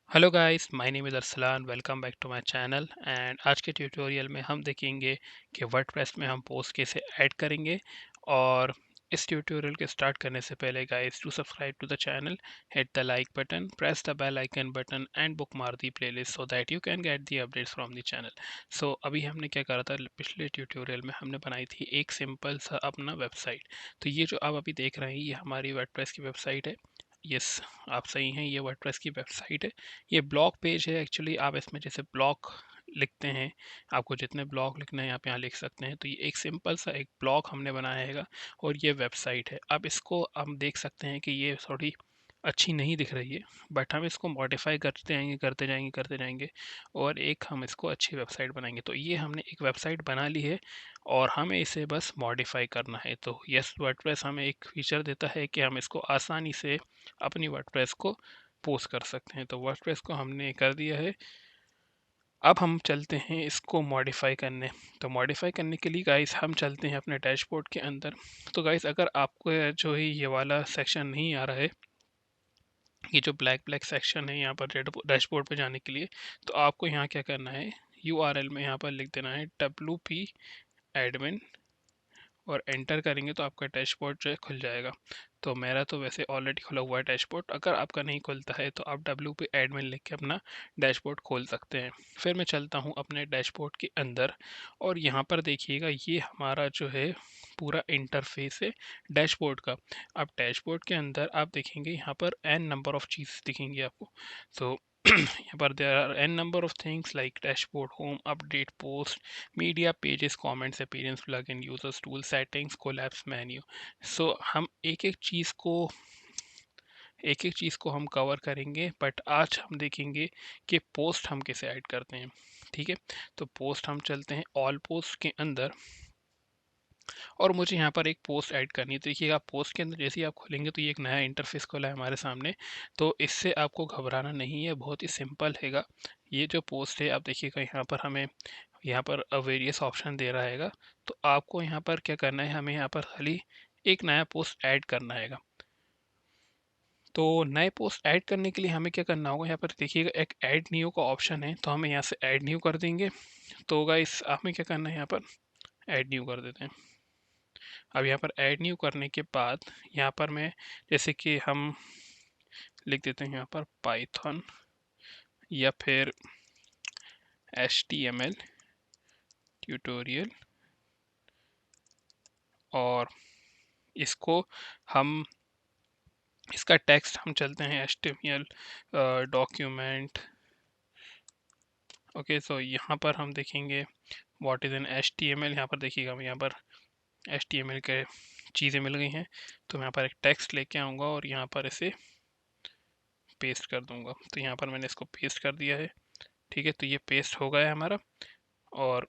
Hello guys, my name is Arsalan. Welcome back to my channel. And आज के tutorial में हम देखेंगे कि वर्डप्रेस में हम पोस्ट कैसे ऐड करेंगे। और इस ट्यूटोरियल के स्टार्ट करने से पहले guys, to subscribe to the channel, hit the like button, press the bell icon button and bookmark the playlist so that you can get the updates from the channel. So अभी हमने क्या करा था, पिछले tutorial में हमने बनाई थी एक सिंपल सा अपना वेबसाइट। तो ये जो आप अभी देख रहे हैं, ये हमारी वर्डप्रेस की वेबसाइट है। यस, आप सही हैं, ये वर्डप्रेस की वेबसाइट है। ये ब्लॉग पेज है एक्चुअली। आप इसमें जैसे ब्लॉग लिखते हैं, आपको जितने ब्लॉग लिखना है आप यहाँ लिख सकते हैं। तो ये एक सिंपल सा एक ब्लॉग हमने बनाया हैगा और ये वेबसाइट है। अब इसको हम देख सकते हैं कि ये थोड़ी अच्छी नहीं दिख रही है, बट हम इसको मॉडिफाई करते जाएंगे करते जाएंगे करते जाएंगे और एक हम इसको अच्छी वेबसाइट बनाएंगे। तो ये हमने एक वेबसाइट बना ली है और हमें इसे बस मॉडिफाई करना है। तो यस, वर्डप्रेस हमें एक फीचर देता है कि हम इसको आसानी से अपनी वर्डप्रेस को पोस्ट कर सकते हैं। तो वर्डप्रेस को हमने कर दिया है। अब हम चलते हैं इसको मॉडिफाई करने। तो मॉडिफाई करने के लिए गाइस हम चलते हैं अपने डैशबोर्ड के अंदर। तो गाइस, अगर आपको जो है ये वाला सेक्शन नहीं आ रहा है, ये जो ब्लैक ब्लैक सेक्शन है यहाँ पर डैशबोर्ड पे जाने के लिए, तो आपको यहाँ क्या करना है, URL में यहाँ पर लिख देना है WP admin और एंटर करेंगे तो आपका डैशबोर्ड जो है खुल जाएगा। तो मेरा तो वैसे ऑलरेडी खुला हुआ है डैशबोर्ड। अगर आपका नहीं खुलता है तो आप WP एडमिन लिख के अपना डैशबोर्ड खोल सकते हैं। फिर मैं चलता हूँ अपने डैशबोर्ड के अंदर और यहाँ पर देखिएगा, ये हमारा जो है पूरा इंटरफेस है डैशबोर्ड का। अब डैशबोर्ड के अंदर आप देखेंगे यहाँ पर n नंबर ऑफ चीज़ दिखेंगी आपको। तो यहाँ पर there are n number of things like dashboard, home, update, post, media, pages, comments, appearance, plugin, users, tool, settings, collapse, menu. So हम एक एक चीज़ को हम कवर करेंगे, बट आज हम देखेंगे कि पोस्ट हम कैसे ऐड करते हैं। ठीक है, तो पोस्ट हम चलते हैं ऑल पोस्ट के अंदर और मुझे यहाँ पर एक पोस्ट ऐड करनी है। तो देखिएगा, पोस्ट के अंदर जैसे ही आप खोलेंगे तो ये एक नया इंटरफेस खुला है हमारे सामने। तो इससे आपको घबराना नहीं है, बहुत ही सिंपल हैगा। ये जो पोस्ट है, आप देखिएगा यहाँ पर हमें यहाँ पर वेरियस ऑप्शन दे रहा हैगा। तो आपको यहाँ पर क्या करना है, हमें यहाँ पर खाली एक नया पोस्ट ऐड करना हैगा। तो नए पोस्ट ऐड करने के लिए हमें क्या करना होगा, यहाँ पर देखिएगा एक ऐड न्यू का ऑप्शन है, तो हमें यहाँ से ऐड न्यू कर देंगे। तो गाइस, हमें क्या करना है, यहाँ पर ऐड न्यू कर देते हैं। अब यहाँ पर ऐड न्यू करने के बाद यहाँ पर मैं जैसे कि हम लिख देते हैं यहाँ पर पाइथन या फिर HTML ट्यूटोरियल और इसको हम इसका टेक्स्ट हम चलते हैं HTML डॉक्यूमेंट। ओके, सो यहाँ पर हम देखेंगे व्हाट इज़ एन HTML। यहाँ पर देखिएगा, हम यहाँ पर HTML के चीज़ें मिल गई हैं। तो मैं यहाँ पर एक टेक्स्ट लेके आऊँगा और यहाँ पर इसे पेस्ट कर दूँगा। तो यहाँ पर मैंने इसको पेस्ट कर दिया है। ठीक है, तो ये पेस्ट हो गया है हमारा। और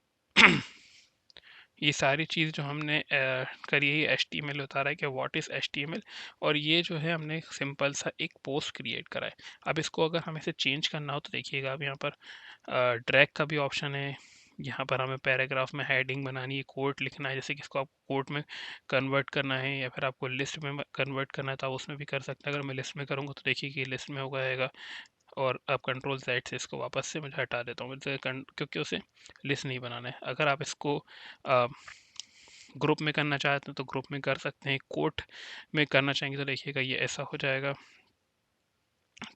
ये सारी चीज़ जो हमने करी है, ये HTML बता रहा है कि व्हाट इज़ HTML। और ये जो है हमने सिंपल सा एक पोस्ट क्रिएट करा है। अब इसको अगर हमें इसे चेंज करना हो तो देखिएगा, अब यहाँ पर ड्रैग का भी ऑप्शन है। यहाँ पर हमें पैराग्राफ में हेडिंग बनानी है, कोट लिखना है, जैसे कि इसको आप कोट में कन्वर्ट करना है या फिर आपको लिस्ट में कन्वर्ट करना है तो आप उसमें भी कर सकते हैं। अगर मैं लिस्ट में करूँगा तो देखिए कि लिस्ट में हो जाएगा। और अब कंट्रोल Z से इसको वापस से मुझे हटा देता हूँ, क्योंकि उसे लिस्ट नहीं बनाना है। अगर आप इसको ग्रुप में करना चाहते हैं तो ग्रुप में कर सकते हैं, कोट में करना चाहेंगे तो देखिएगा ये ऐसा हो जाएगा।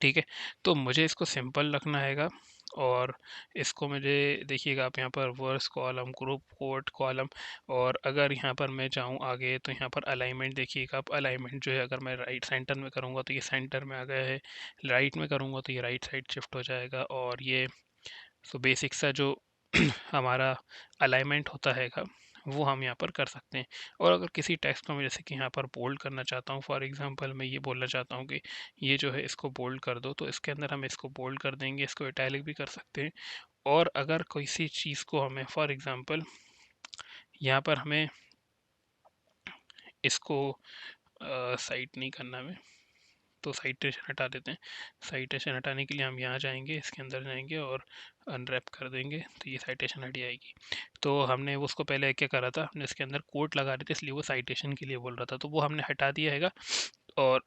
ठीक है, तो मुझे इसको सिंपल रखना हैगा और इसको मुझे देखिएगा, आप यहाँ पर वर्स कॉलम, ग्रुप, कोट कॉलम। और अगर यहाँ पर मैं जाऊँ आगे तो यहाँ पर अलाइनमेंट देखिएगा, आप अलाइनमेंट जो है, अगर मैं राइट सेंटर में करूँगा तो ये सेंटर में आ गया है, राइट में करूँगा तो ये राइट साइड शिफ्ट हो जाएगा। और ये सो बेसिक सा जो हमारा अलाइनमेंट होता हैगा वो हम यहाँ पर कर सकते हैं। और अगर किसी टेक्स्ट को मैं जैसे कि यहाँ पर बोल्ड करना चाहता हूँ, फॉर एग्जांपल मैं ये बोलना चाहता हूँ कि ये जो है इसको बोल्ड कर दो, तो इसके अंदर हम इसको बोल्ड कर देंगे, इसको इटैलिक भी कर सकते हैं। और अगर किसी चीज़ को हमें फॉर एग्जांपल यहाँ पर हमें इसको साइट नहीं करना हमें, तो साइटेशन हटा देते हैं। साइटेशन हटाने के लिए हम यहाँ जाएंगे, इसके अंदर जाएंगे और अनरैप कर देंगे तो ये साइटेशन हट जाएगी। तो हमने वो उसको पहले क्या करा था, हमने इसके अंदर कोट लगा रहे थे, इसलिए वो साइटेशन के लिए बोल रहा था, तो वो हमने हटा दिया हैगा। और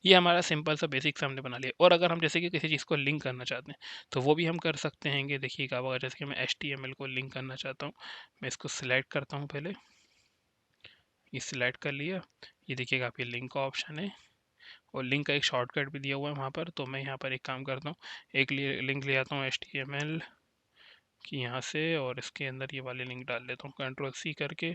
ये हमारा सिंपल सा बेसिक सा हमने बना लिया। और अगर हम जैसे कि किसी चीज़ को लिंक करना चाहते हैं तो वो भी हम कर सकते हैं। देखिएगा अगर जैसे कि मैं HTML को लिंक करना चाहता हूँ, मैं इसको सिलेक्ट करता हूँ पहले, ये सिलेक्ट कर लिया। ये देखिएगा आप, ये लिंक का ऑप्शन है और लिंक का एक शॉर्टकट भी दिया हुआ है वहाँ पर। तो मैं यहाँ पर एक काम करता हूँ, एक लिंक ले आता हूँ HTML की यहाँ से, और इसके अंदर ये वाली लिंक डाल देता हूँ Ctrl+C करके,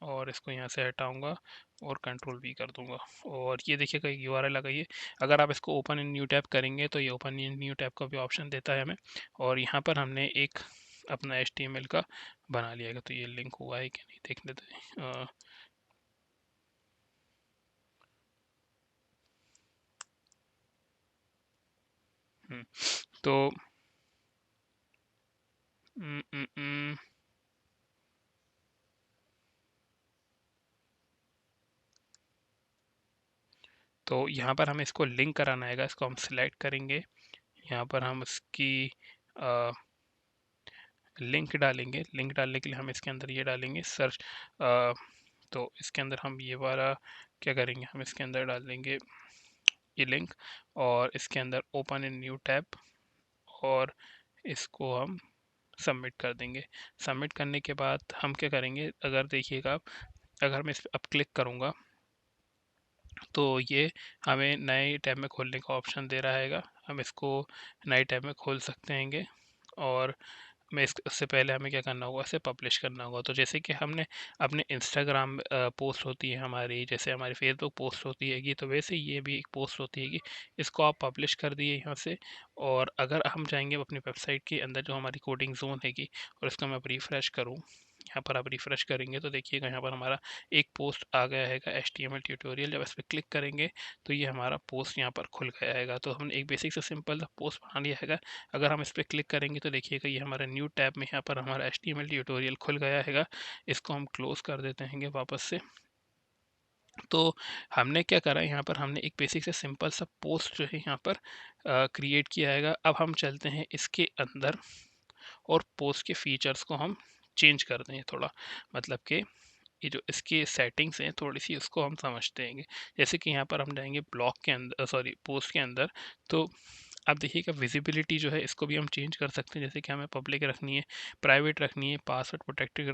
और इसको यहाँ से हटाऊंगा और Ctrl+V कर दूंगा। और ये देखिएगा URL लगाइए। अगर आप इसको ओपन इन न्यू टैब करेंगे तो ये ओपन इन न्यू टैब का भी ऑप्शन देता है हमें। और यहाँ पर हमने एक अपना HTML का बना लिया है। तो ये लिंक हुआ है कि नहीं देख लेते हैं। तो उम, उम, उम, तो यहाँ पर हमें इसको लिंक कराना है। इसको हम सिलेक्ट करेंगे, यहाँ पर हम इसकी लिंक डालेंगे। लिंक डालने के लिए हम इसके अंदर ये डालेंगे सर्च। तो इसके अंदर हम ये वाला क्या करेंगे, हम इसके अंदर डाल देंगे ये लिंक, और इसके अंदर ओपन इन न्यू टैब, और इसको हम सबमिट कर देंगे। सबमिट करने के बाद हम क्या करेंगे, अगर देखिएगा आप, अगर मैं इस पर अब क्लिक करूँगा तो ये हमें नए टैब में खोलने का ऑप्शन दे रहा हैगा। हम इसको नए टैब में खोल सकते हैंगे। और मैं इससे पहले हमें क्या करना होगा, इसे पब्लिश करना होगा। तो जैसे कि हमने अपने इंस्टाग्राम पोस्ट होती है हमारी, जैसे हमारी फेसबुक पोस्ट होती है तो वैसे ये भी एक पोस्ट होती है। इसको आप पब्लिश कर दिए यहाँ से। और अगर हम जाएंगे अपनी वेबसाइट के अंदर जो हमारी कोडिंग जोन हैगी, और इसको मैं अब रिफ़्रेश करूँ, यहाँ पर आप रिफ़्रेश करेंगे तो देखिएगा यहाँ पर हमारा एक पोस्ट आ गया हैगा HTML ट्यूटोरियल। जब इस पर क्लिक करेंगे तो ये हमारा पोस्ट यहाँ पर खुल गया हैगा। तो हमने एक बेसिक से सिंपल पोस्ट बना लिया हैगा। अगर हम इस पर क्लिक करेंगे तो देखिएगा ये हमारा न्यू टैब में यहाँ पर हमारा HTML ट्यूटोरियल खुल गया हैगा। इसको हम क्लोज कर देते हैं वापस से। तो हमने क्या करा, यहाँ पर हमने एक बेसिक से सिंपल सा पोस्ट जो है यहाँ पर क्रिएट किया हैगा। अब हम चलते हैं इसके अंदर और पोस्ट के फीचर्स को हम चेंज कर दें थोड़ा। मतलब कि ये जो इसकी सेटिंग्स हैं थोड़ी सी, उसको हम समझते हैं। जैसे कि यहाँ पर हम जाएंगे ब्लॉग के अंदर, सॉरी पोस्ट के अंदर। तो अब देखिएगा विजिबिलिटी जो है इसको भी हम चेंज कर सकते हैं। जैसे कि हमें पब्लिक रखनी है, प्राइवेट रखनी है, पासवर्ड प्रोटेक्टेड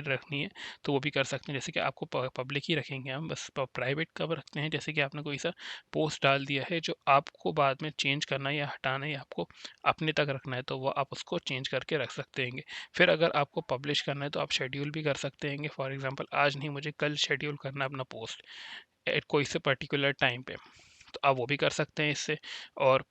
रखनी है, तो वो भी कर सकते हैं। जैसे कि आपको पब्लिक ही रखेंगे हम, बस प्राइवेट कब रखते हैं, जैसे कि आपने कोई सा पोस्ट डाल दिया है जो आपको बाद में चेंज करना है या हटाना है या आपको अपने तक रखना है, तो वो आप उसको चेंज करके रख सकते हैं। फिर अगर आपको पब्लिश करना है तो आप शेड्यूल भी कर सकते हैं। फॉर एग्जांपल आज नहीं, मुझे कल शेड्यूल करना है अपना पोस्ट एट कोई से पर्टिकुलर टाइम पे, तो आप वो भी कर सकते हैं इससे। और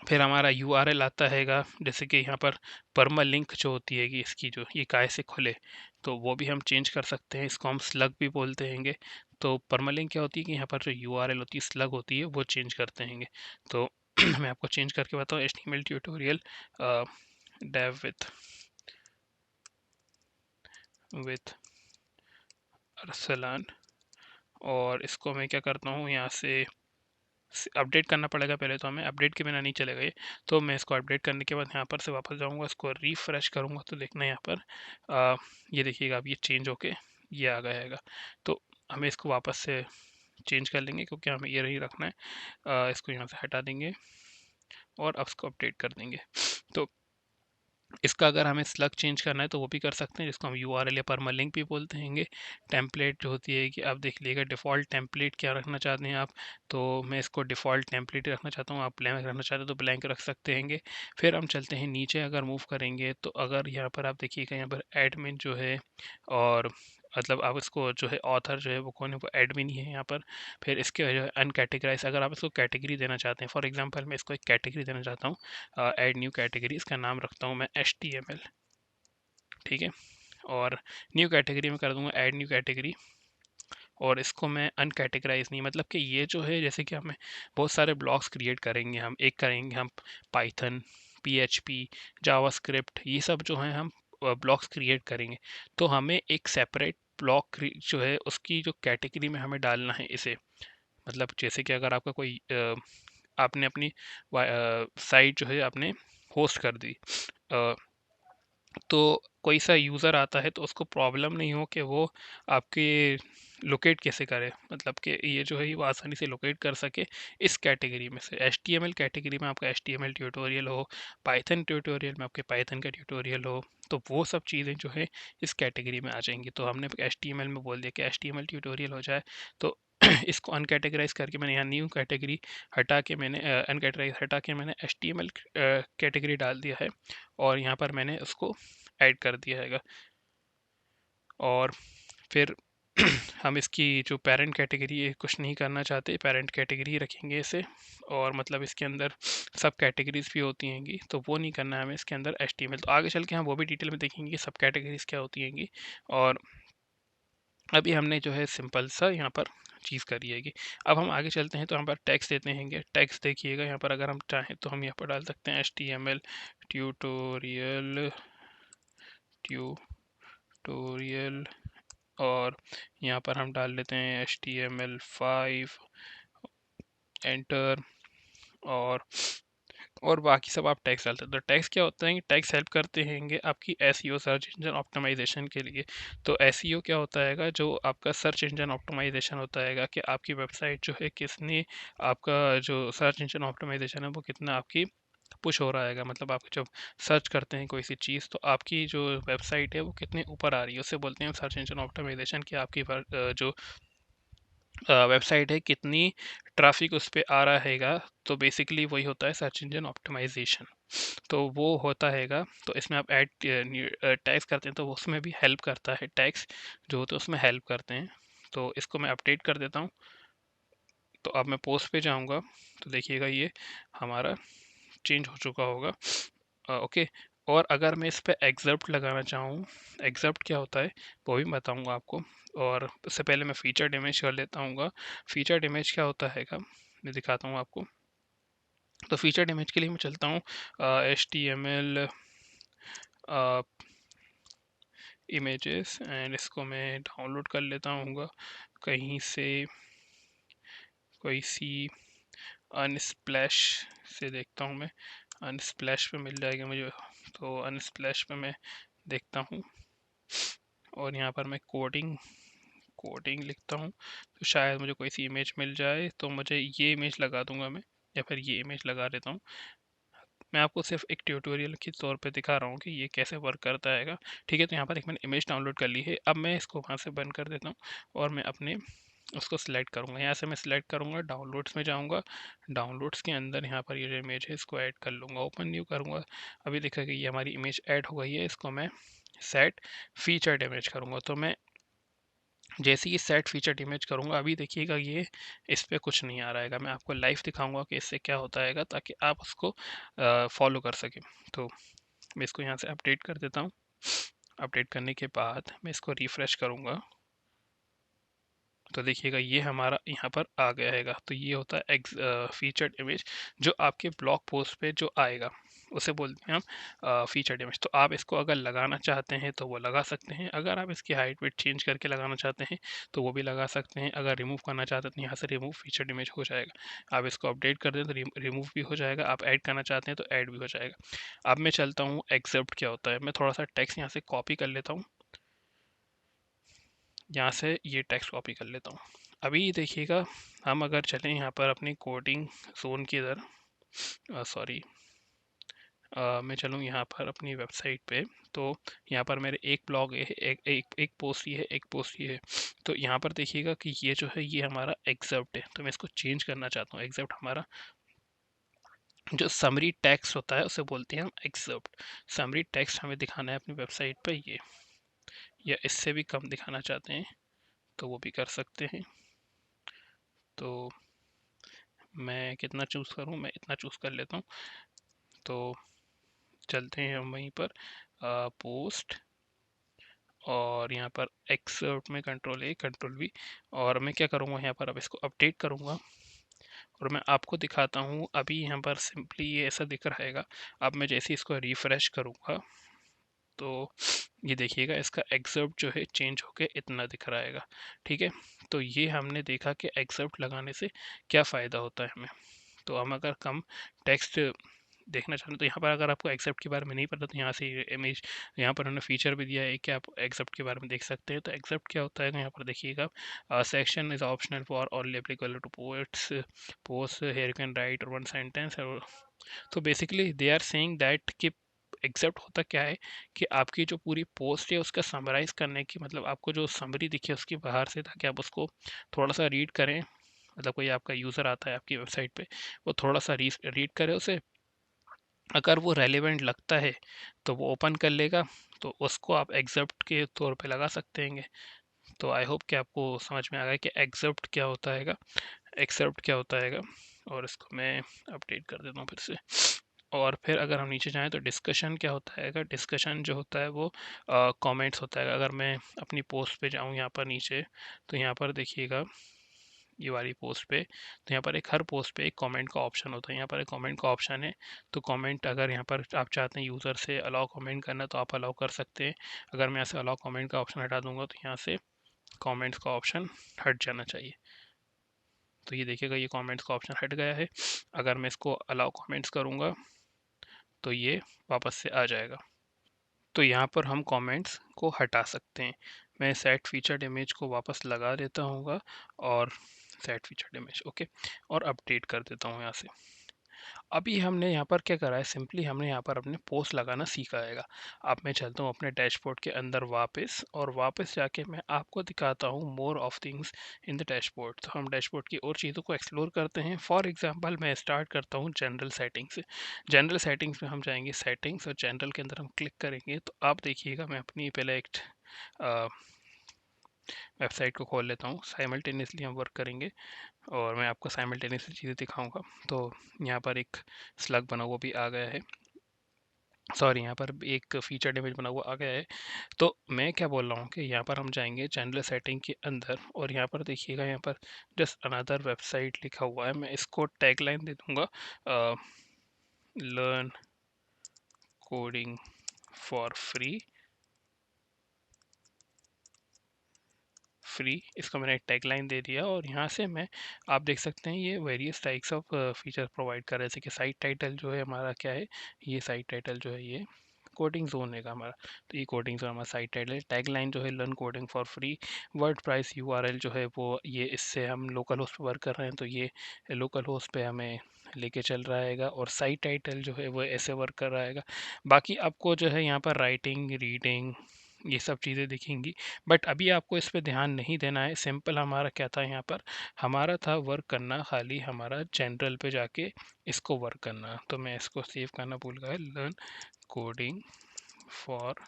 फिर हमारा URL आता हैगा, जैसे कि यहाँ पर परमा लिंक जो होती है कि इसकी जो ये काय से खुले, तो वो भी हम चेंज कर सकते हैं। इसको हम स्लग भी बोलते हैंगे। तो परमा लिंक क्या होती है कि यहाँ पर जो URL होती है स्लग होती है, वो चेंज करते हैंगे। तो मैं आपको चेंज करके बताऊँ, HTML tutorial dev with Arsalan, और इसको मैं क्या करता हूँ, यहाँ से अपडेट करना पड़ेगा पहले, तो हमें अपडेट के बिना नहीं चलेगा ये। तो मैं इसको अपडेट करने के बाद यहाँ पर से वापस जाऊँगा, इसको रिफ़्रेश करूँगा तो देखना यहाँ पर ये देखिएगा अब ये चेंज होके ये आ गया हैगा। तो हमें इसको वापस से चेंज कर लेंगे क्योंकि हमें ये नहीं रखना है। इसको यहाँ से हटा देंगे और अब इसको अपडेट कर देंगे। तो इसका अगर हमें स्लग चेंज करना है तो वो भी कर सकते हैं, जिसको हम URL या परमालिंक भी बोलते हैंगे। टेम्पलेट जो होती है कि आप देख लीजिएगा डिफ़ॉल्ट टेम्पलेट क्या रखना चाहते हैं आप, तो मैं इसको डिफ़ॉल्ट टेम्पलेट ही रखना चाहता हूँ। आप ब्लैंक रखना चाहते हो तो ब्लैंक रख सकते हैंगे। फिर हम चलते हैं नीचे, अगर मूव करेंगे तो अगर यहाँ पर आप देखिएगा यहाँ पर एडमिन जो है, और मतलब आप इसको जो है ऑथर जो है वो कौन है, वो एडमिन ही है यहाँ पर। फिर इसके जो है अनकैटेगराइज, अगर आप इसको कैटेगरी देना चाहते हैं, फॉर एग्जांपल मैं इसको एक कैटेगरी देना चाहता हूँ, ऐड न्यू कैटेगरी, इसका नाम रखता हूँ मैं HTML, ठीक है। और न्यू कैटेगरी में कर दूंगा ऐड न्यू कैटेगरी, और इसको मैं अनकैटेगराइज नहीं, मतलब कि ये जो है जैसे कि हमें बहुत सारे ब्लॉक्स क्रिएट करेंगे हम, एक करेंगे हम पाइथन, PHP, जावास्क्रिप्ट, ये सब जो है हम ब्लॉक्स क्रिएट करेंगे। तो हमें एक सेपरेट ब्लॉक जो है उसकी जो कैटेगरी में हमें डालना है इसे। मतलब जैसे कि अगर आपका कोई आपने अपनी साइट जो है आपने होस्ट कर दी, तो कोई सा यूज़र आता है तो उसको प्रॉब्लम नहीं हो कि वो आपके लोकेट कैसे करे, मतलब कि ये जो है वो आसानी से लोकेट कर सके इस कैटेगरी में से। HTML कैटेगरी में आपका HTML ट्यूटोरियल हो, पाइथन ट्यूटोरियल में आपके पाइथन का ट्यूटोरियल हो, तो वो सब चीज़ें जो है इस कैटेगरी में आ जाएंगी। तो हमने HTML में बोल दिया कि HTML ट्यूटोरियल हो जाए, तो इसको अनकैटेगराइज करके मैंने यहाँ न्यू कैटेगरी हटा के मैंने अनकैटेगराइज हटा के मैंने HTML कैटेगरी डाल दिया है, और यहाँ पर मैंने उसको ऐड कर दिया हैगा। और फिर हम इसकी जो पेरेंट कैटेगरी है कुछ नहीं करना चाहते, पेरेंट कैटेगरी रखेंगे इसे, और मतलब इसके अंदर सब कैटेगरीज भी होती हैंगी, तो वो नहीं करना है हमें इसके अंदर HTML। तो आगे चल के हम वो भी डिटेल में देखेंगे सब कैटेगरीज क्या होती हैंगी। और अभी हमने जो है सिंपल सा यहाँ पर चीज़ करी हैगी। अब हम आगे चलते हैं तो यहाँ पर टैक्स देते हैंगे। टैक्स देखिएगा यहाँ पर अगर हम चाहें तो हम यहाँ पर डाल सकते हैं HTML ट्यूटोरियल ट्यूटोरियल, और यहाँ पर हम डाल लेते हैं HTML5 एंटर, और बाकी सब आप टैक्स डालते हैं। तो टैक्स क्या होता है कि टैक्स हेल्प करते हैंगे आपकी SEO सर्च इंजन ऑप्टिमाइजेशन के लिए। तो SEO क्या होता है, जो आपका सर्च इंजन ऑप्टिमाइजेशन होता है कि आपकी वेबसाइट जो है किसने, आपका जो सर्च इंजन ऑप्टिमाइजेशन है वो कितना आपकी पुश हो रहा है, मतलब आप जब सर्च करते हैं कोई सी चीज़ तो आपकी जो वेबसाइट है वो कितने ऊपर आ रही है, उससे बोलते हैं सर्च इंजन ऑप्टिमाइजेशन। कि आपकी जो वेबसाइट है कितनी ट्रैफिक उस पर आ रहा हैगा, तो बेसिकली वही होता है सर्च इंजन ऑप्टिमाइजेशन। तो वो होता हैगा, तो इसमें आप ऐड टैग्स करते हैं तो उसमें भी हेल्प करता है, टैग्स जो होते हैं उसमें हेल्प करते हैं। तो इसको मैं अपडेट कर देता हूँ। तो अब मैं पोस्ट पे जाऊँगा तो देखिएगा ये हमारा चेंज हो चुका होगा। ओके। और अगर मैं इस पे एक्सेप्ट लगाना चाहूँ, एक्सेप्ट क्या होता है वो भी बताऊँगा आपको। और उससे पहले मैं फीचर्ड इमेज कर लेता हूँ। फीचर्ड इमेज क्या होता है मैं दिखाता हूँ आपको। तो फीचर्ड इमेज के लिए मैं चलता हूँ HTML इमेजेस, एंड इसको मैं डाउनलोड कर लेता हूँ कहीं से, कोई सी अनस्प्लैश से देखता हूँ मैं, अनस्प्लैश पे मिल जाएगा मुझे। तो अनस्प्लैश पे मैं देखता हूँ, और यहाँ पर मैं कोडिंग कोडिंग लिखता हूँ तो शायद मुझे कोई सी इमेज मिल जाए, तो मुझे ये इमेज लगा दूंगा मैं, या फिर ये इमेज लगा देता हूँ। मैं आपको सिर्फ एक ट्यूटोरियल के तौर पे दिखा रहा हूँ कि ये कैसे वर्क करता हैगा। ठीक है, तो यहाँ पर एक मैंने इमेज डाउनलोड कर ली है। अब मैं इसको वहाँ से बंद कर देता हूँ, और मैं अपने उसको सिलेक्ट करूँगा। यहाँ से मैं सिलेक्ट करूँगा, डाउनलोड्स में जाऊँगा, डाउनलोड्स के अंदर यहाँ पर ये जो इमेज है इसको ऐड कर लूँगा, ओपन न्यू करूँगा। अभी देखा कि ये हमारी इमेज ऐड हो गई है, इसको मैं सेट फीचर्ड इमेज करूँगा। तो मैं जैसे ही सेट फीचर्ड इमेज करूँगा, अभी देखिएगा ये इस पे कुछ नहीं आ रहा है। मैं आपको लाइव दिखाऊंगा कि इससे क्या होता है, ताकि आप उसको फॉलो कर सकें। तो मैं इसको यहाँ से अपडेट कर देता हूँ। अपडेट करने के बाद मैं इसको रिफ्रेश करूँगा, तो देखिएगा ये हमारा यहाँ पर आ गया हैगा। तो ये होता है फीचर्ड इमेज, जो आपके ब्लॉग पोस्ट पे जो आएगा उसे बोलते हैं हम फीचर्ड इमेज। तो आप इसको अगर लगाना चाहते हैं तो वो लगा सकते हैं, अगर आप इसकी हाइट वेट चेंज करके लगाना चाहते हैं तो वो भी लगा सकते हैं, अगर रिमूव करना चाहते हैं तो यहाँ से रिमूव फीचर्ड इमेज हो जाएगा। आप इसको अपडेट कर दें तो रिमूव भी हो जाएगा, आप ऐड करना चाहते हैं तो ऐड भी हो जाएगा। अब मैं चलता हूँ एक्सेप्ट क्या होता है। मैं थोड़ा सा टेक्स्ट यहाँ से कॉपी कर लेता हूँ, यहाँ से ये टेक्स्ट कॉपी कर लेता हूँ। अभी देखिएगा हम अगर चलें यहाँ पर अपनी कोडिंग जोन की इधर, सॉरी, मैं चलूँ यहाँ पर अपनी वेबसाइट पे, तो यहाँ पर मेरे एक ब्लॉग है, एक पोस्ट ही है, एक पोस्ट ही है। तो यहाँ पर देखिएगा कि ये जो है ये हमारा एक्सेप्ट है, तो मैं इसको चेंज करना चाहता हूँ। एक्सेप्ट हमारा जो समरी टेक्स्ट होता है उसे बोलते हैं हम एक्सेप्ट। समरी टेक्स्ट हमें दिखाना है अपनी वेबसाइट पर ये, या इससे भी कम दिखाना चाहते हैं तो वो भी कर सकते हैं। तो मैं कितना चूज़ करूँ, मैं इतना चूज़ कर लेता हूँ। तो चलते हैं हम वहीं पर पोस्ट, और यहाँ पर एक्सर्ट में कंट्रोल ए कंट्रोल वी, और मैं क्या करूँगा यहाँ पर अब इसको अपडेट करूँगा, और मैं आपको दिखाता हूँ। अभी यहाँ पर सिंपली ये ऐसा दिख रहा हैगा। अब मैं जैसे इसको रिफ्रेश करूँगा तो ये देखिएगा इसका एक्सेप्ट जो है चेंज होके इतना दिख रहा हैगा। ठीक है, तो ये हमने देखा कि एक्सेप्ट लगाने से क्या फ़ायदा होता है हमें। तो हम अगर कम टेक्स्ट देखना चाहते हैं तो यहाँ पर अगर आपको एक्सेप्ट के बारे में नहीं पता तो यहाँ से इमेज यहाँ पर उन्होंने फीचर भी दिया है कि आप एक्सेप्ट के बारे में देख सकते हैं। तो एक्सेप्ट क्या होता है यहाँ पर देखिएगा, section is optional for only applicable to poets post here you can write one sentence. तो basically they are saying that कि एक्सेप्ट होता क्या है कि आपकी जो पूरी पोस्ट है उसका समराइज करने की, मतलब आपको जो समरी दिखे उसकी बाहर से, ताकि आप उसको थोड़ा सा रीड करें। मतलब कोई आपका यूज़र आता है आपकी वेबसाइट पे, वो थोड़ा सा रीड करे उसे, अगर वो रेलिवेंट लगता है तो वो ओपन कर लेगा, तो उसको आप एक्सेप्ट के तौर पे लगा सकते हैं। तो आई होप कि आपको समझ में आ गया कि एक्सेप्ट क्या होता है, एक्सेप्ट क्या होता है। और इसको मैं अपडेट कर देता हूँ फिर से। और फिर अगर हम नीचे जाएं तो डिस्कशन क्या होता है, डिस्कशन जो होता है वो कमेंट्स होता है। अगर मैं अपनी पोस्ट पे जाऊँ यहाँ पर नीचे, तो यहाँ पर देखिएगा ये वाली पोस्ट पे, तो यहाँ पर एक हर पोस्ट पे एक कमेंट का ऑप्शन होता है। यहाँ पर एक कमेंट का ऑप्शन है, तो कमेंट अगर यहाँ पर आप चाहते हैं यूज़र से अलाउ कमेंट करना तो आप अलाउ कर सकते हैं। अगर मैं यहाँ से अलाउ कमेंट का ऑप्शन हटा दूंगा तो यहाँ से कमेंट्स का ऑप्शन हट जाना चाहिए। तो ये देखिएगा ये कमेंट्स का ऑप्शन हट गया है। अगर मैं इसको अलाउ कमेंट्स करूँगा तो ये वापस से आ जाएगा। तो यहाँ पर हम कमेंट्स को हटा सकते हैं। मैं सेट फीचर्ड इमेज को वापस लगा देता हूँ और सेट फीचर्ड इमेज ओके, और अपडेट कर देता हूँ यहाँ से। अभी हमने यहाँ पर क्या करा है, सिंपली हमने यहाँ पर अपने पोस्ट लगाना सीखा है। अब मैं चलता हूँ अपने डैशबोर्ड के अंदर वापस, और वापस जाके मैं आपको दिखाता हूँ more of things in the dashboard. तो हम डैशबोर्ड की और चीज़ों को एक्सप्लोर करते हैं। फॉर एग्जांपल मैं स्टार्ट करता हूँ जनरल सेटिंग्स से। जनरल सेटिंग्स में हम जाएंगे सेटिंग्स, और जनरल के अंदर हम क्लिक करेंगे। तो आप देखिएगा मैं अपनी पहले एक वेबसाइट को खोल लेता हूँ, साइमल्टेनियसली हम वर्क करेंगे और मैं आपको साइमल्टेनियसली चीज़ें दिखाऊंगा। तो यहाँ पर एक स्लग बना हुआ भी आ गया है, सॉरी यहाँ पर एक फीचर इमेज बना हुआ आ गया है। तो मैं क्या बोल रहा हूँ कि यहाँ पर हम जाएंगे जनरल सेटिंग के अंदर, और यहाँ पर देखिएगा यहाँ पर जस्ट अनदर वेबसाइट लिखा हुआ है। मैं इसको टैगलाइन दे दूँगा, लर्न कोडिंग फॉर फ्री। इसको मैंने एक टैगलाइन दे दिया, और यहाँ से मैं, आप देख सकते हैं ये various types of feature provide कर रहे हैं। जैसे कि साइट टाइटल जो है हमारा क्या है, ये साइट टाइटल जो है ये कोडिंग जोन है हमारा। तो ये कोडिंग जोन हमारा साइट टाइटल है। टैगलाइन जो है learn coding for free. Word price URL जो है वो ये, इससे हम लोकल होस्ट पे वर्क कर रहे हैं तो ये लोकल होस्ट पे हमें लेके चल रहा है। और साइट टाइटल जो है वो ऐसे वर्क कर रहा है। बाकी आपको जो है यहाँ पर राइटिंग, रीडिंग, ये सब चीज़ें दिखेंगी, बट अभी आपको इस पे ध्यान नहीं देना है। सिंपल हमारा क्या था यहाँ पर, हमारा था वर्क करना खाली हमारा जनरल पे जाके इसको वर्क करना। तो मैं इसको सेव करना भूल गया, लर्न कोडिंग फॉर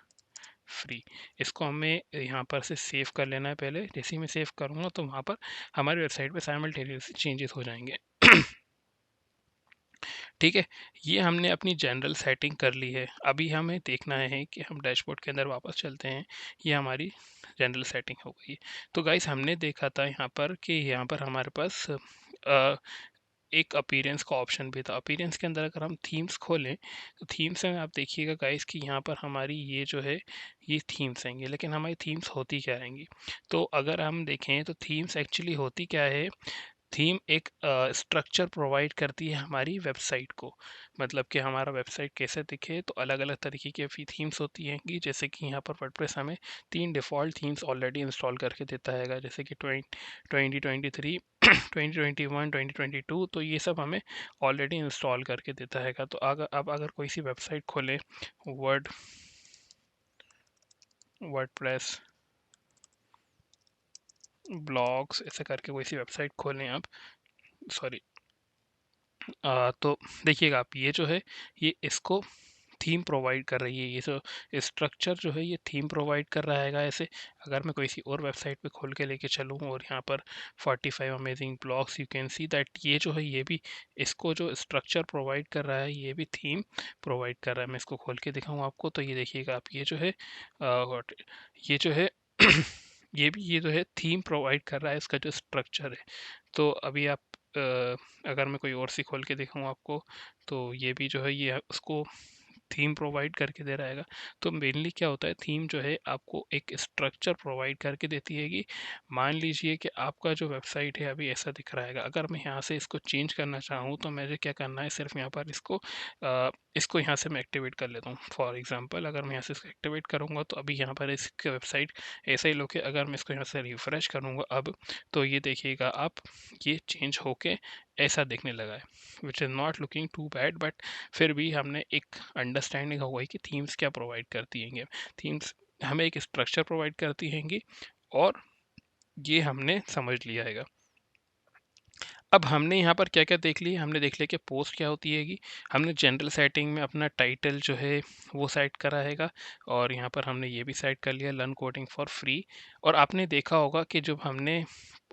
फ्री। इसको हमें यहाँ पर से सेव कर लेना है पहले। जैसे ही मैं सेव करूँगा तो वहाँ पर हमारी वेबसाइट पे साइमल्टेनियसली चेंजेस हो जाएंगे। ठीक है, ये हमने अपनी जनरल सेटिंग कर ली है। अभी हमें देखना है कि हम डैशबोर्ड के अंदर वापस चलते हैं। ये हमारी जनरल सेटिंग हो गई है। तो गाइस हमने देखा था यहाँ पर कि यहाँ पर हमारे पास एक अपीयरेंस का ऑप्शन भी था। अपीयरेंस के अंदर अगर हम थीम्स खोलें तो थीम्स में आप देखिएगा गाइस कि यहाँ पर हमारी ये जो है ये थीम्स आएंगी, लेकिन हमारी थीम्स होती क्या आएंगी। तो अगर हम देखें तो थीम्स एक्चुअली होती क्या है, थीम एक स्ट्रक्चर प्रोवाइड करती है हमारी वेबसाइट को। मतलब कि हमारा वेबसाइट कैसे दिखे, तो अलग अलग तरीके की थीम्स होती हैं कि जैसे कि यहाँ पर वर्डप्रेस हमें 3 डिफ़ॉल्ट थीम्स ऑलरेडी इंस्टॉल करके देता है। जैसे कि 2023 2021 2022, तो ये सब हमें ऑलरेडी इंस्टॉल करके देता है। तो अगर अब अगर कोई सी वेबसाइट खोलें, वर्डप्रेस ब्लॉग्स ऐसे करके कोई सी वेबसाइट खोलें आप, सॉरी, तो देखिएगा आप ये जो है ये इसको थीम प्रोवाइड कर रही है। ये जो स्ट्रक्चर जो है ये थीम प्रोवाइड कर रहा है ऐसे। अगर मैं कोई सी और वेबसाइट पे खोल के लेके चलूँ और यहाँ पर 45 amazing blogs, you can see that ये जो है ये भी इसको जो स्ट्रक्चर प्रोवाइड कर रहा है ये भी थीम प्रोवाइड कर रहा है। मैं इसको खोल के दिखाऊँ आपको तो ये देखिएगा आप, ये जो है ये जो है ये जो है थीम प्रोवाइड कर रहा है, इसका जो स्ट्रक्चर है। तो अभी आप अगर मैं कोई और सी खोल के दिखाऊँ आपको तो ये भी जो है ये उसको थीम प्रोवाइड करके दे रहेगा। तो मेनली क्या होता है, थीम जो है आपको एक स्ट्रक्चर प्रोवाइड करके देती है कि मान लीजिए कि आपका जो वेबसाइट है अभी ऐसा दिख रहा है, अगर मैं यहाँ से इसको चेंज करना चाहूँ तो मुझे क्या करना है, सिर्फ यहाँ पर इसको यहाँ से मैं एक्टिवेट कर लेता हूँ। फॉर एग्जांपल अगर मैं यहाँ से इसको एक्टिवेट करूँगा तो अभी यहाँ पर इसकी वेबसाइट ऐसा ही लोग, अगर मैं इसको यहाँ से रिफ्रेश करूँगा अब, तो ये देखिएगा आप, ये चेंज होके ऐसा दिखने लगा है, which is not looking too bad. But फिर भी हमने एक अंडरस्टैंडिंग हुआ है कि थीम्स क्या प्रोवाइड करती हैं। थीम्स हमें एक स्ट्रक्चर प्रोवाइड करती हैंगी, और ये हमने समझ लिया है। अब हमने यहाँ पर क्या क्या देख लिया, हमने देख लिया कि पोस्ट क्या होती हैगी, हमने जनरल सेटिंग में अपना टाइटल जो है वो सेट करा हैगा, और यहाँ पर हमने ये भी सेट कर लिया लर्न कोडिंग फॉर फ्री। और आपने देखा होगा कि जब हमने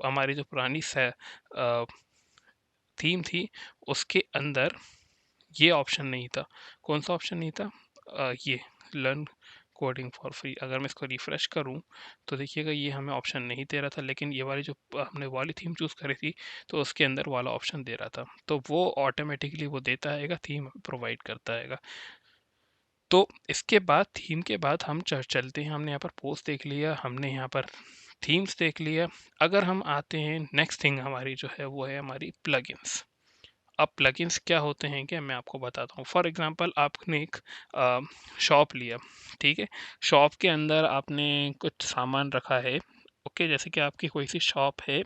हमारी जो पुरानी थीम थी उसके अंदर ये ऑप्शन नहीं था। कौन सा ऑप्शन नहीं था? ये लर्न कोडिंग फॉर फ्री। अगर मैं इसको रिफ्रेश करूं तो देखिएगा ये हमें ऑप्शन नहीं दे रहा था, लेकिन ये वाली जो हमने वाली थीम चूज़ करी थी तो उसके अंदर वाला ऑप्शन दे रहा था, तो वो ऑटोमेटिकली वो देता हैगा, थीम प्रोवाइड करता हैगा। तो इसके बाद थीम के बाद हम चलते हैं, हमने यहाँ पर पोस्ट देख लिया, हमने यहाँ पर थीम्स देख लिया। अगर हम आते हैं नेक्स्ट थिंग हमारी जो है वो है हमारी प्लगइन्स। अब प्लगइन्स क्या होते हैं क्या, मैं आपको बताता हूँ। फॉर एग्जांपल आपने एक शॉप लिया, ठीक है, शॉप के अंदर आपने कुछ सामान रखा है, ओके, जैसे कि आपकी कोई सी शॉप है,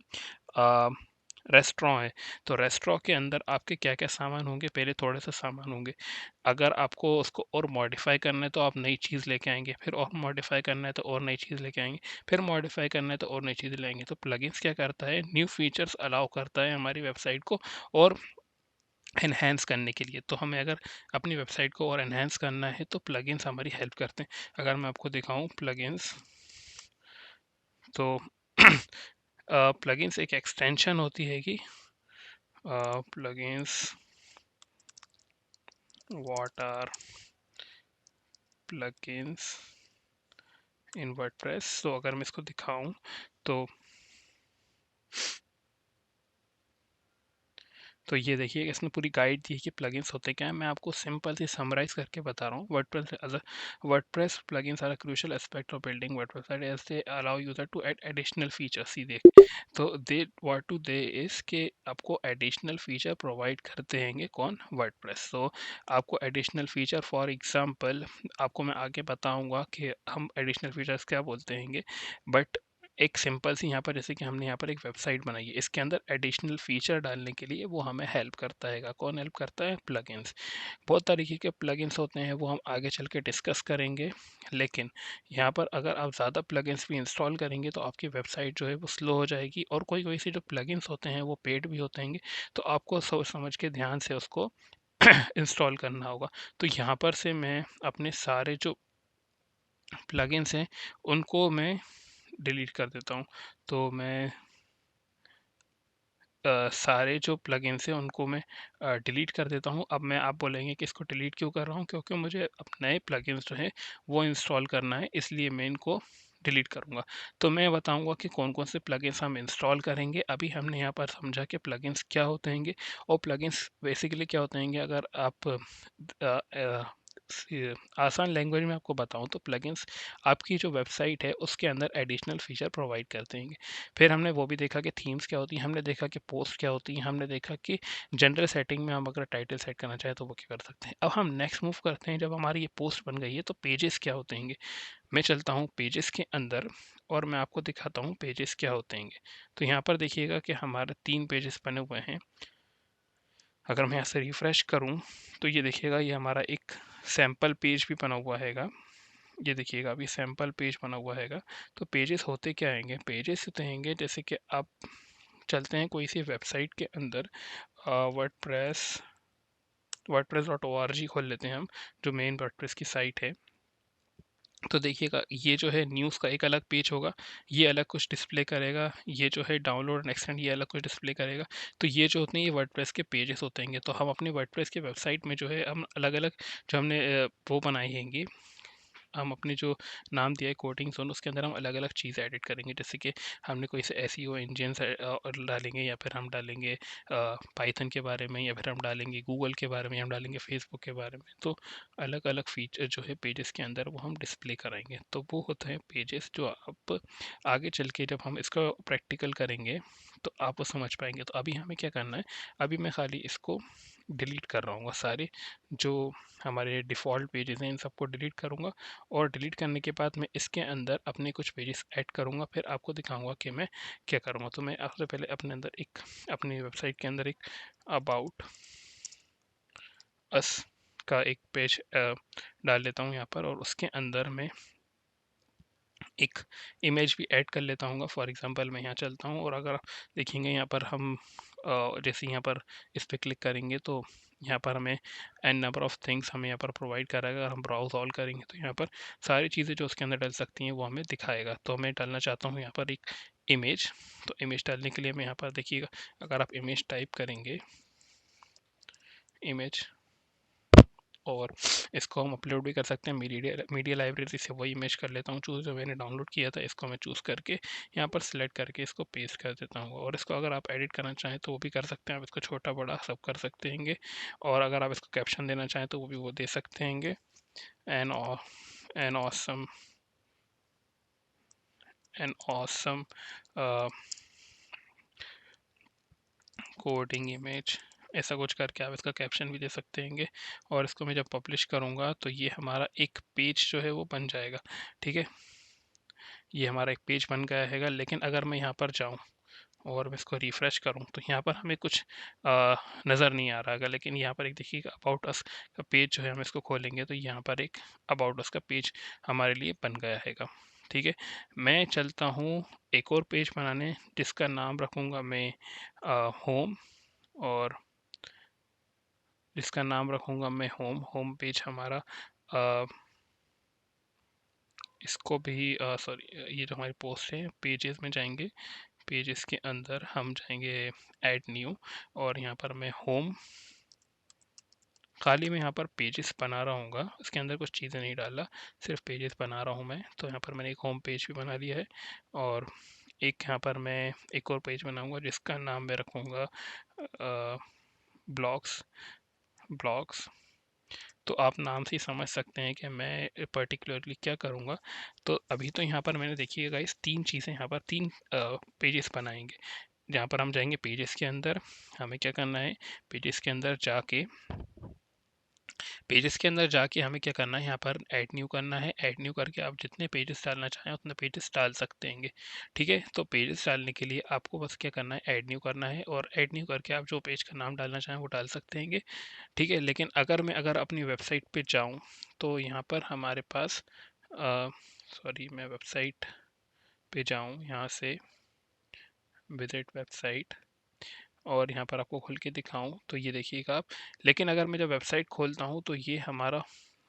रेस्टोरेंट है, तो रेस्टोरेंट के अंदर आपके क्या क्या सामान होंगे, पहले थोड़े से सामान होंगे। अगर आपको उसको और मॉडिफाई करना है तो आप नई चीज़ लेके आएंगे, फिर और मॉडिफाई करना है तो और नई चीज़ लेके आएंगे, फिर मॉडिफाई करना है तो और नई चीज़ लाएंगे। तो प्लगइन्स क्या करता है, न्यू फीचर्स अलाउ करता है हमारी वेबसाइट को और एनहेंस करने के लिए। तो हमें अगर अपनी वेबसाइट को और एनहेंस करना है तो प्लगइन्स हमारी हेल्प करते हैं। अगर मैं आपको दिखाऊं प्लगइन्स, तो प्लगइन्स एक एक्सटेंशन होती है कि plugins, what are plugins in WordPress. तो अगर मैं इसको दिखाऊं तो ये देखिए इसने पूरी गाइड दी है कि प्लगइन्स होते क्या हैं। मैं आपको सिंपल सी समराइज करके बता रहा हूँ। WordPress plugins are a crucial aspect of building WordPress that as they allow user to add additional features. सीधे तो they what to they is के आपको एडिशनल फीचर प्रोवाइड करते हैं कौन, वर्डप्रेस। तो आपको एडिशनल फीचर, फॉर एग्जांपल आपको मैं आगे बताऊंगा कि हम एडिशनल फीचर्स क्या बोलते हैं, बट एक सिंपल सी यहाँ पर, जैसे कि हमने यहाँ पर एक वेबसाइट बनाई है, इसके अंदर एडिशनल फीचर डालने के लिए वो हमें हेल्प करता है। कौन हेल्प करता है? प्लगइन्स। बहुत तरीके के प्लगइन्स होते हैं, वो हम आगे चल के डिस्कस करेंगे। लेकिन यहाँ पर अगर आप ज़्यादा प्लगइन्स भी इंस्टॉल करेंगे तो आपकी वेबसाइट जो है वो स्लो हो जाएगी, और कोई कोई से जो प्लगइन्स होते हैं वो पेड भी होते हैं, तो आपको सोच समझ के ध्यान से उसको इंस्टॉल करना होगा। तो यहाँ पर से मैं अपने सारे जो प्लगइन्स हैं उनको मैं डिलीट कर देता हूँ। तो मैं सारे जो प्लगइन्स हैं उनको मैं डिलीट कर देता हूँ। अब मैं, आप बोलेंगे कि इसको डिलीट क्यों कर रहा हूँ, क्योंकि मुझे अब नए प्लगइन्स जो है वो इंस्टॉल करना है, इसलिए मैं इनको डिलीट करूँगा। तो मैं बताऊँगा कि कौन कौन से प्लगइन्स हम इंस्टॉल करेंगे। अभी हमने यहाँ पर समझा कि प्लगइन्स क्या होते हैं, और प्लगइन्स बेसिकली क्या होते हैं। अगर आप आसान लैंग्वेज में आपको बताऊं तो प्लगइन्स आपकी जो वेबसाइट है उसके अंदर एडिशनल फीचर प्रोवाइड करते हैं। फिर हमने वो भी देखा कि थीम्स क्या होती हैं, हमने देखा कि पोस्ट क्या होती हैं, हमने देखा कि जनरल सेटिंग में हम अगर टाइटल सेट करना चाहें तो वो क्या कर सकते हैं। अब हम नेक्स्ट मूव करते हैं, जब हमारी ये पोस्ट बन गई है तो पेजेस क्या होते हैं। मैं चलता हूँ पेजेस के अंदर और मैं आपको दिखाता हूँ पेजेस क्या होते हैं। तो यहाँ पर देखिएगा कि हमारे 3 पेजेस बने हुए हैं। अगर मैं यहाँ से रिफ्रेश करूँ तो ये देखिएगा, ये हमारा एक सैम्पल पेज भी बना हुआ हैगा। ये देखिएगा अभी सैम्पल पेज बना हुआ हैगा। तो पेजेस होते क्या आएंगे, पेजेस होते हैं जैसे कि आप चलते हैं कोई सी वेबसाइट के अंदर, वर्डप्रेस वर्डप्रेस.org खोल लेते हैं हम, जो मेन वर्डप्रेस की साइट है। तो देखिएगा ये जो है न्यूज़ का एक अलग पेज होगा, ये अलग कुछ डिस्प्ले करेगा, ये जो है डाउनलोड एंड एक्सटेंड ये अलग कुछ डिस्प्ले करेगा। तो ये जो होते हैं ये वर्डप्रेस के पेजेस होते हैं। तो हम अपने वर्डप्रेस के वेबसाइट में जो है हम अलग अलग जो हमने वो बनाई हैंगी, हम अपने जो नाम दिया है कोडिंग जोन, उसके अंदर हम अलग अलग चीज़ एडिट करेंगे। जैसे कि हमने कोई से एसईओ इंजन डालेंगे, या फिर हम डालेंगे पाइथन के बारे में, या फिर हम डालेंगे गूगल के बारे में, हम डालेंगे फेसबुक के बारे में। तो अलग अलग फीचर जो है पेजेस के अंदर वो हम डिस्प्ले कराएंगे। तो वो होते हैं पेजेस, जो आप आगे चल के जब हम इसका प्रैक्टिकल करेंगे तो आप वो समझ पाएंगे। तो अभी हमें क्या करना है, अभी मैं खाली इसको डिलीट कर रहा हूँ, सारे जो हमारे डिफ़ॉल्ट पेजेस हैं इन सबको डिलीट करूँगा। और डिलीट करने के बाद मैं इसके अंदर अपने कुछ पेजेस ऐड करूँगा, फिर आपको दिखाऊंगा कि मैं क्या करूँगा। तो मैं सबसे पहले अपने अंदर एक, अपनी वेबसाइट के अंदर एक अबाउट अस का एक पेज डाल लेता हूँ यहाँ पर, और उसके अंदर मैं एक इमेज भी ऐड कर लेता हूँ। फॉर एग्जांपल मैं यहाँ चलता हूँ, और अगर आप देखेंगे यहाँ पर हम जैसे यहाँ पर इस पर क्लिक करेंगे तो यहाँ पर हमें एन नंबर ऑफ थिंग्स हमें यहाँ पर प्रोवाइड कराएगा। अगर हम ब्राउज ऑल करेंगे तो यहाँ पर सारी चीज़ें जो उसके अंदर डल सकती हैं वो हमें दिखाएगा। तो मैं डालना चाहता हूँ यहाँ पर एक इमेज। तो इमेज डालने के लिए मैं यहाँ पर देखिएगा, अगर आप इमेज टाइप करेंगे, इमेज, और इसको हम अपलोड भी कर सकते हैं मीडिया लाइब्रेरी से। वही इमेज कर लेता हूँ चूज़, जो मैंने डाउनलोड किया था, इसको मैं चूज़ करके यहाँ पर सिलेक्ट करके इसको पेस्ट कर देता हूँ। और इसको अगर आप एडिट करना चाहें तो वो भी कर सकते हैं, आप इसको छोटा बड़ा सब कर सकते हैंगे। और अगर आप इसको कैप्शन देना चाहें तो वो भी वो दे सकते हैंगे। An an awesome an awesome coding image, ऐसा कुछ करके आप इसका कैप्शन भी दे सकते हैंगे। और इसको मैं जब पब्लिश करूँगा तो ये हमारा एक पेज जो है वो बन जाएगा। ठीक है, ये हमारा एक पेज बन गया हैगा। लेकिन अगर मैं यहाँ पर जाऊँ और मैं इसको रिफ़्रेश करूँ तो यहाँ पर हमें कुछ नज़र नहीं आ रहा है। लेकिन यहाँ पर एक देखिएगा, अबाउट अस का पेज जो है, हम इसको खोलेंगे तो यहाँ पर एक अबाउट अस का पेज हमारे लिए बन गया हैगा। ठीक है, मैं चलता हूँ एक और पेज बनाने, जिसका नाम रखूँगा मैं होम, और जिसका नाम रखूँगा मैं होम। होम पेज हमारा अ, इसको भी सॉरी, ये जो हमारी पोस्ट है पेजेस में जाएंगे, पेजेस के अंदर हम जाएंगे ऐड न्यू, और यहाँ पर मैं होम, खाली मैं यहाँ पर पेजेस बना रहा हूँ, इसके अंदर कुछ चीज़ें नहीं डाला, सिर्फ पेजेस बना रहा हूँ मैं। तो यहाँ पर मैंने एक होम पेज भी बना लिया है, और एक यहाँ पर मैं एक और पेज बनाऊँगा जिसका नाम मैं रखूँगा ब्लॉग्स। ब्लॉग्स, तो आप नाम से ही समझ सकते हैं कि मैं पर्टिकुलरली क्या करूँगा। तो अभी तो यहाँ पर मैंने देखिएगा इस तीन चीज़ें, यहाँ पर तीन पेजेस बनाएंगे। जहाँ पर हम जाएंगे पेजेस के अंदर, हमें क्या करना है, पेजेस के अंदर जाके, पेजेस के अंदर जाके हमें क्या करना है, यहाँ पर ऐड न्यू करना है। ऐड न्यू करके आप जितने पेजेस डालना चाहें उतने पेजेस डाल सकते हैं। ठीक है, तो पेजेस डालने के लिए आपको बस क्या करना है, ऐड न्यू करना है, और ऐड न्यू करके आप जो पेज का नाम डालना चाहें वो डाल सकते हैं। ठीक है, लेकिन अगर अपनी वेबसाइट पे जाऊं तो यहाँ पर हमारे पास सॉरी, मैं वेबसाइट पे जाऊं, यहाँ से विजिट वेबसाइट, और यहाँ पर आपको खोल के दिखाऊं तो ये देखिएगा आप। लेकिन अगर मैं जब वेबसाइट खोलता हूँ तो ये हमारा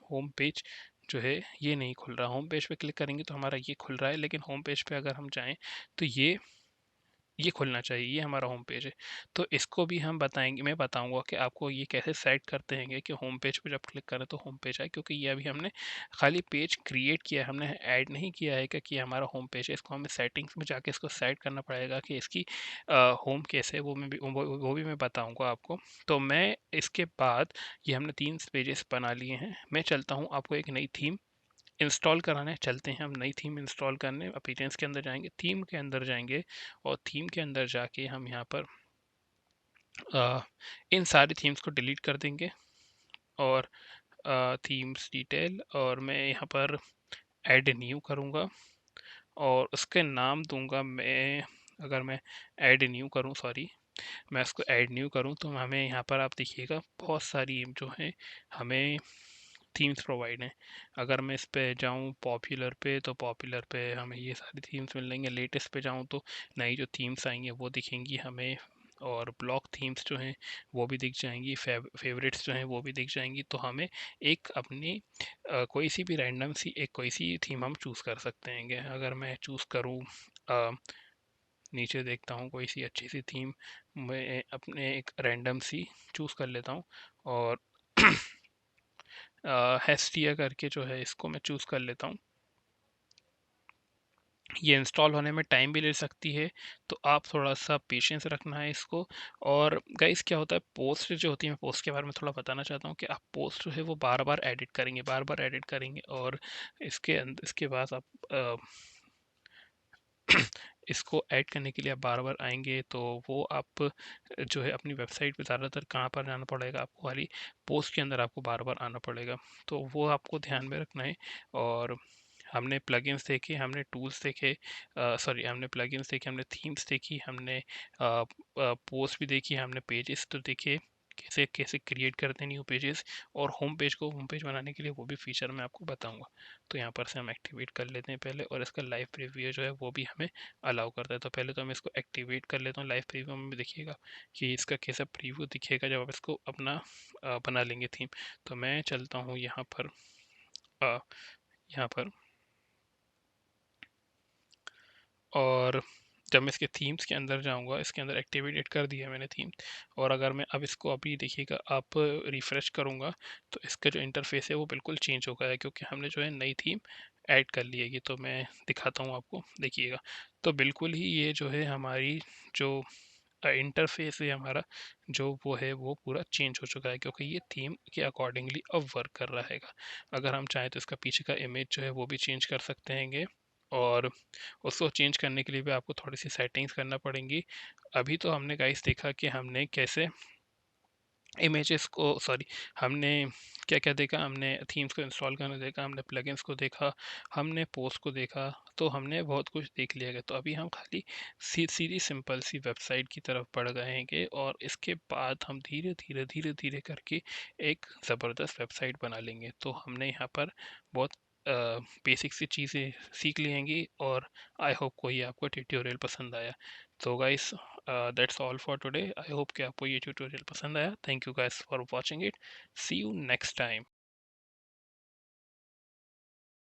होम पेज जो है ये नहीं खुल रहा। होम पेज पे क्लिक करेंगे तो हमारा ये खुल रहा है, लेकिन होम पेज पे अगर हम जाएं तो ये खुलना चाहिए, ये हमारा होम पेज है। तो इसको भी हम बताएंगे, मैं बताऊंगा कि आपको ये कैसे सेट करते हैं कि होम पेज पे जब क्लिक करें तो होम पेज आए। क्योंकि ये अभी हमने खाली पेज क्रिएट किया है, हमने ऐड नहीं किया है कि हमारा होम पेज है। इसको हमें सेटिंग्स में जाके इसको सेट करना पड़ेगा कि इसकी होम कैसे है, वो भी मैं बताऊँगा आपको। तो मैं इसके बाद, ये हमने 3 पेजेस बना लिए हैं, मैं चलता हूँ आपको एक नई थीम इंस्टॉल कराने चलते हैं। हम नई थीम इंस्टॉल करने अपीयरेंस के अंदर जाएंगे, थीम के अंदर जाएंगे, और थीम के अंदर जाके हम यहाँ पर इन सारी थीम्स को डिलीट कर देंगे, और थीम्स डिटेल, और मैं यहाँ पर ऐड न्यू करूँगा, और उसके नाम दूंगा मैं, अगर मैं ऐड न्यू करूँ, सॉरी, मैं इसको ऐड न्यू करूँ तो हमें यहाँ पर आप देखिएगा बहुत सारी जो है हमें थीम्स प्रोवाइड हैं। अगर मैं इस पे जाऊँ पॉपुलर पे, तो पॉपुलर पे हमें ये सारी थीम्स मिल जाएंगे। लेटेस्ट पे जाऊँ तो नई जो थीम्स आएंगी वो दिखेंगी हमें, और ब्लॉक थीम्स जो हैं वो भी दिख जाएंगी, फेवरेट्स जो हैं वो भी दिख जाएंगी। तो हमें एक अपनी कोई सी भी रैंडम सी एक कोई सी थीम हम चूज़ कर सकते हैं। अगर मैं चूज़ करूँ, नीचे देखता हूँ कोई सी अच्छी सी थीम, मैं अपने एक रैंडम सी चूज़ कर लेता हूँ, और हेस्टिया करके जो है इसको मैं चूज़ कर लेता हूँ। ये इंस्टॉल होने में टाइम भी ले सकती है, तो आप थोड़ा-सा पेशेंस रखना है इसको। और गाइस क्या होता है, पोस्ट जो होती है, मैं पोस्ट के बारे में थोड़ा बताना चाहता हूँ कि आप पोस्ट जो है वो बार-बार एडिट करेंगे, बार-बार एडिट करेंगे, और इसके बाद आप इसको ऐड करने के लिए आप बार-बार आएँगे, तो वो आप जो है अपनी वेबसाइट पे ज़्यादातर कहाँ पर जाना पड़ेगा, आपको खाली पोस्ट के अंदर आपको बार-बार आना पड़ेगा। तो वो आपको ध्यान में रखना है। और हमने प्लगइन्स देखे, हमने टूल्स देखे, सॉरी, हमने प्लगइन्स देखे, हमने थीम्स देखी, हमने पोस्ट भी देखी, हमने पेजेस तो देखे, कैसे कैसे क्रिएट करते हैं न्यू पेजेस, और होम पेज बनाने के लिए वो भी फीचर मैं आपको बताऊंगा। तो यहाँ पर से हम एक्टिवेट कर लेते हैं पहले, और इसका लाइव प्रीव्यू जो है वो भी हमें अलाउ करता है। तो पहले तो हम इसको एक्टिवेट कर लेता हूँ। लाइव प्रीव्यू में भी देखिएगा कि इसका कैसा प्रीव्यू दिखेगा जब आप इसको अपना बना लेंगे थीम। तो मैं चलता हूँ यहाँ पर, अ, यहाँ पर, और जब मैं इसके थीम्स के अंदर जाऊंगा, इसके अंदर एक्टिवेट कर दिया मैंने थीम। और अगर मैं अब इसको अभी देखिएगा आप रिफ़्रेश करूंगा, तो इसका जो इंटरफेस है वो बिल्कुल चेंज हो गया है, क्योंकि हमने जो है नई थीम ऐड कर ली है। ये तो मैं दिखाता हूँ आपको, देखिएगा। तो बिल्कुल ही ये जो है हमारी जो इंटरफेस है हमारा, जो वो है वो पूरा चेंज हो चुका है, क्योंकि ये थीम के अकॉर्डिंगली अब वर्क कर रहा है। अगर हम चाहें तो इसका पीछे का इमेज जो है वो भी चेंज कर सकते हैंगे, और उसको चेंज करने के लिए भी आपको थोड़ी सी सेटिंग्स करना पड़ेंगी। अभी तो हमने गाइस देखा कि हमने कैसे इमेजेस को, सॉरी, हमने क्या क्या देखा, हमने थीम्स को इंस्टॉल करना देखा, हमने प्लगइन्स को देखा, हमने पोस्ट को देखा, तो हमने बहुत कुछ देख लिया गया। तो अभी हम खाली सीधी सिंपल सी वेबसाइट की तरफ बढ़ गएंगे, और इसके बाद हम धीरे धीरे करके एक ज़बरदस्त वेबसाइट बना लेंगे। तो हमने यहाँ पर बहुत बेसिक सी चीज़ें सीख लेंगी, और आई होप को ये आपको ट्यूटोरियल पसंद आया। तो guys, that's all for today. I hope कि आपको ये ट्यूटोरियल पसंद आया। Thank you guys for watching it. See you next time.